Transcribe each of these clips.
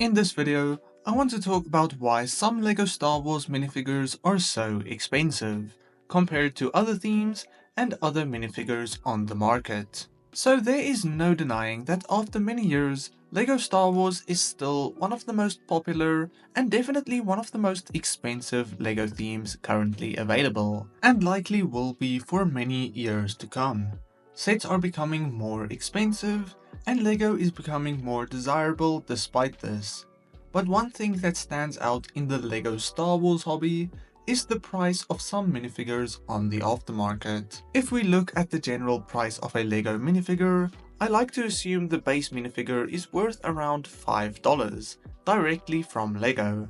In this video, I want to talk about why some Lego Star Wars minifigures are so expensive, compared to other themes and other minifigures on the market. So there is no denying that after many years, Lego Star Wars is still one of the most popular and definitely one of the most expensive Lego themes currently available, and likely will be for many years to come. Sets are becoming more expensive, and Lego is becoming more desirable despite this. But one thing that stands out in the Lego Star Wars hobby is the price of some minifigures on the aftermarket. If we look at the general price of a Lego minifigure, I like to assume the base minifigure is worth around $5, directly from Lego.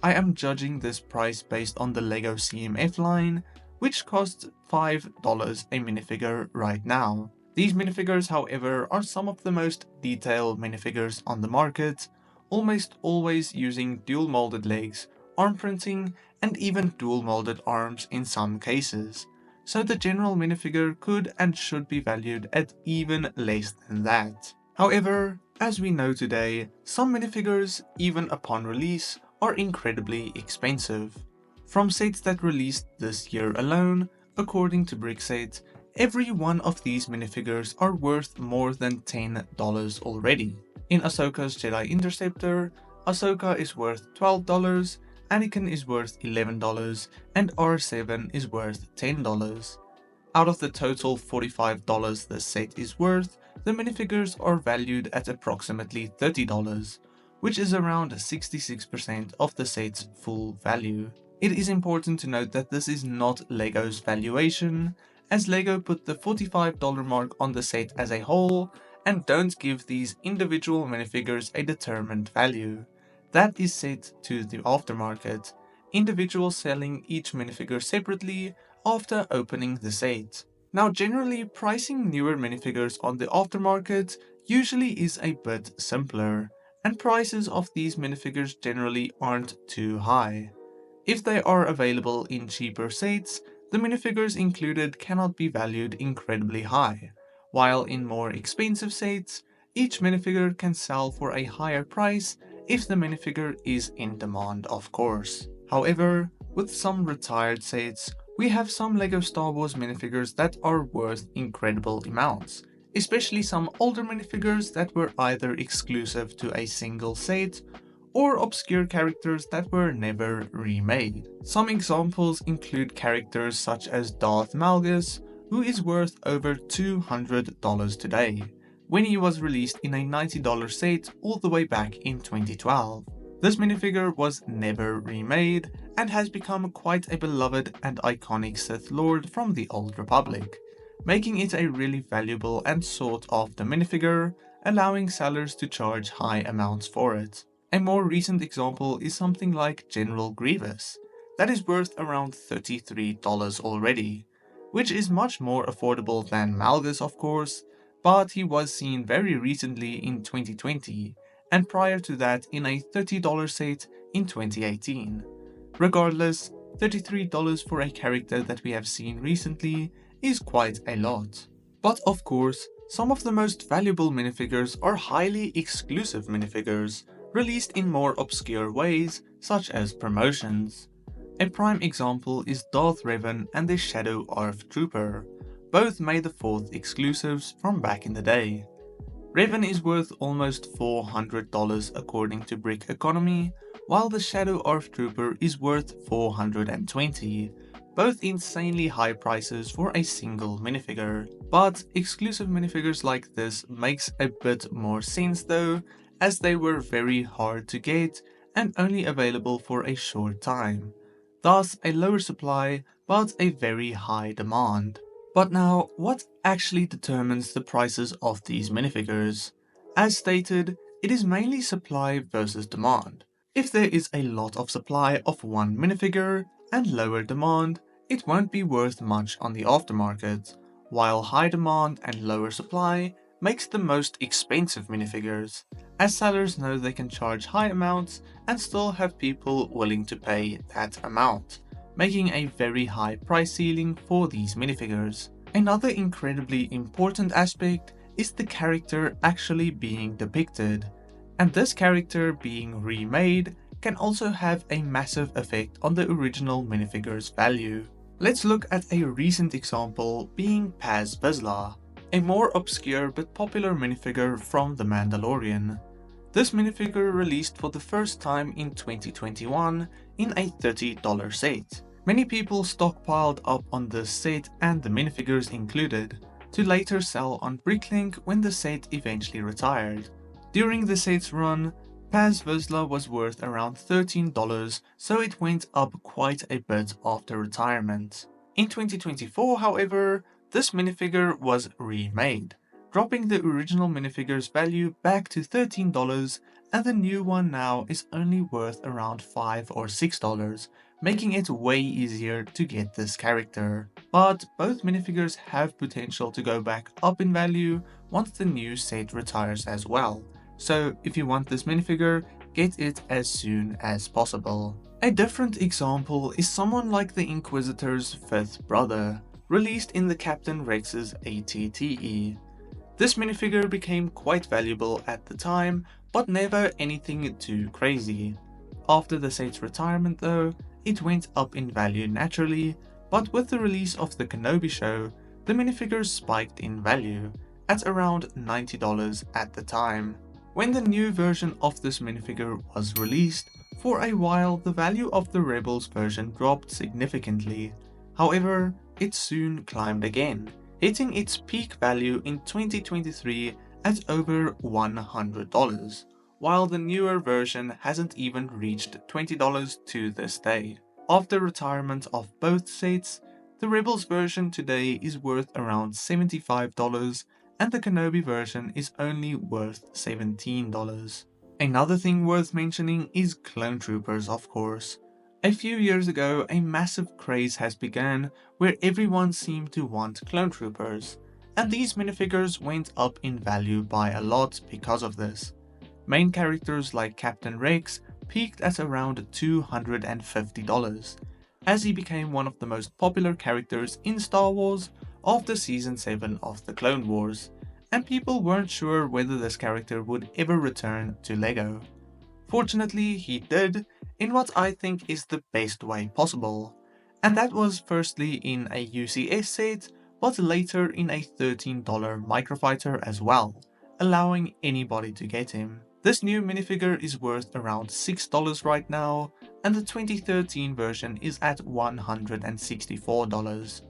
I am judging this price based on the Lego CMF line, which costs $5 a minifigure right now. These minifigures, however, are some of the most detailed minifigures on the market, almost always using dual molded legs, arm printing, and even dual molded arms in some cases. So the general minifigure could and should be valued at even less than that. However, as we know today, some minifigures, even upon release, are incredibly expensive. From sets that released this year alone, according to Brickset, every one of these minifigures are worth more than $10 already. In Ahsoka's Jedi Interceptor, Ahsoka is worth $12, Anakin is worth $11, and R7 is worth $10. Out of the total $45 the set is worth, the minifigures are valued at approximately $30, which is around 66% of the set's full value. It is important to note that this is not Lego's valuation, as Lego put the $45 mark on the set as a whole and don't give these individual minifigures a determined value. That is set to the aftermarket, individuals selling each minifigure separately after opening the set. Now generally, pricing newer minifigures on the aftermarket usually is a bit simpler, and prices of these minifigures generally aren't too high. If they are available in cheaper sets, the minifigures included cannot be valued incredibly high, while in more expensive sets, each minifigure can sell for a higher price if the minifigure is in demand, of course. However, with some retired sets, we have some Lego Star Wars minifigures that are worth incredible amounts, especially some older minifigures that were either exclusive to a single set or obscure characters that were never remade. Some examples include characters such as Darth Malgus, who is worth over $200 today, when he was released in a $90 set all the way back in 2012. This minifigure was never remade and has become quite a beloved and iconic Sith Lord from the Old Republic, making it a really valuable and sought after minifigure, allowing sellers to charge high amounts for it. A more recent example is something like General Grievous, that is worth around $33 already, which is much more affordable than Malgus, of course, but he was seen very recently in 2020, and prior to that in a $30 set in 2018. Regardless, $33 for a character that we have seen recently is quite a lot. But of course, some of the most valuable minifigures are highly exclusive minifigures, released in more obscure ways, such as promotions. A prime example is Darth Revan and the Shadow ARF Trooper, both May the 4th exclusives from back in the day. Revan is worth almost $400 according to Brick Economy, while the Shadow ARF Trooper is worth $420, both insanely high prices for a single minifigure. But exclusive minifigures like this makes a bit more sense though, as they were very hard to get and only available for a short time. Thus a lower supply but a very high demand. But now, what actually determines the prices of these minifigures? As stated, it is mainly supply versus demand. If there is a lot of supply of one minifigure and lower demand, it won't be worth much on the aftermarket, while high demand and lower supply makes the most expensive minifigures, as sellers know they can charge high amounts and still have people willing to pay that amount, making a very high price ceiling for these minifigures. Another incredibly important aspect is the character actually being depicted. And this character being remade can also have a massive effect on the original minifigure's value. Let's look at a recent example being Paz Vizsla, a more obscure but popular minifigure from The Mandalorian. This minifigure released for the first time in 2021 in a $30 set. Many people stockpiled up on this set and the minifigures included, to later sell on Bricklink when the set eventually retired. During the set's run, Paz Vizsla was worth around $13, so it went up quite a bit after retirement. In 2024, however, this minifigure was remade, dropping the original minifigure's value back to $13, and the new one now is only worth around $5 or $6, making it way easier to get this character. But both minifigures have potential to go back up in value once the new set retires as well. So if you want this minifigure, get it as soon as possible. A different example is someone like the Inquisitor's fifth brother, released in the Captain Rex's ATTE. This minifigure became quite valuable at the time, but never anything too crazy. After the set's retirement though, it went up in value naturally, but with the release of the Kenobi show, the minifigure spiked in value, at around $90 at the time. When the new version of this minifigure was released, for a while the value of the Rebels version dropped significantly. However, it soon climbed again, hitting its peak value in 2023 at over $100, while the newer version hasn't even reached $20 to this day. After retirement of both sets, the Rebels version today is worth around $75, and the Kenobi version is only worth $17. Another thing worth mentioning is Clone Troopers, of course. A few years ago, a massive craze has begun where everyone seemed to want Clone Troopers, and these minifigures went up in value by a lot because of this. Main characters like Captain Rex peaked at around $250, as he became one of the most popular characters in Star Wars after Season 7 of the Clone Wars, and people weren't sure whether this character would ever return to Lego. Fortunately, he did, in what I think is the best way possible, and that was firstly in a UCS set, but later in a $13 microfighter as well, allowing anybody to get him. This new minifigure is worth around $6 right now, and the 2013 version is at $164.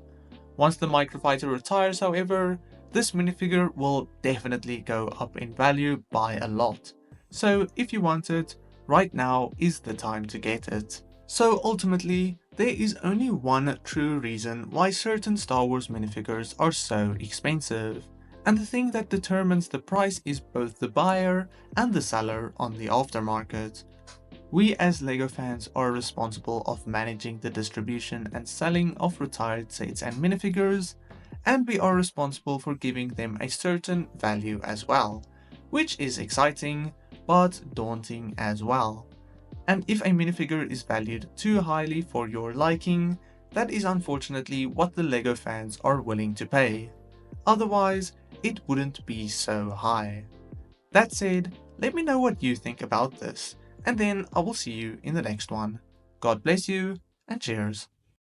Once the microfighter retires, however, this minifigure will definitely go up in value by a lot. So if you want it, right now is the time to get it. So ultimately, there is only one true reason why certain Star Wars minifigures are so expensive, and the thing that determines the price is both the buyer and the seller on the aftermarket. We as LEGO fans are responsible of managing the distribution and selling of retired sets and minifigures, and we are responsible for giving them a certain value as well, which is exciting but daunting as well. And if a minifigure is valued too highly for your liking, that is unfortunately what the LEGO fans are willing to pay. Otherwise, it wouldn't be so high. That said, let me know what you think about this, and then I will see you in the next one. God bless you, and cheers.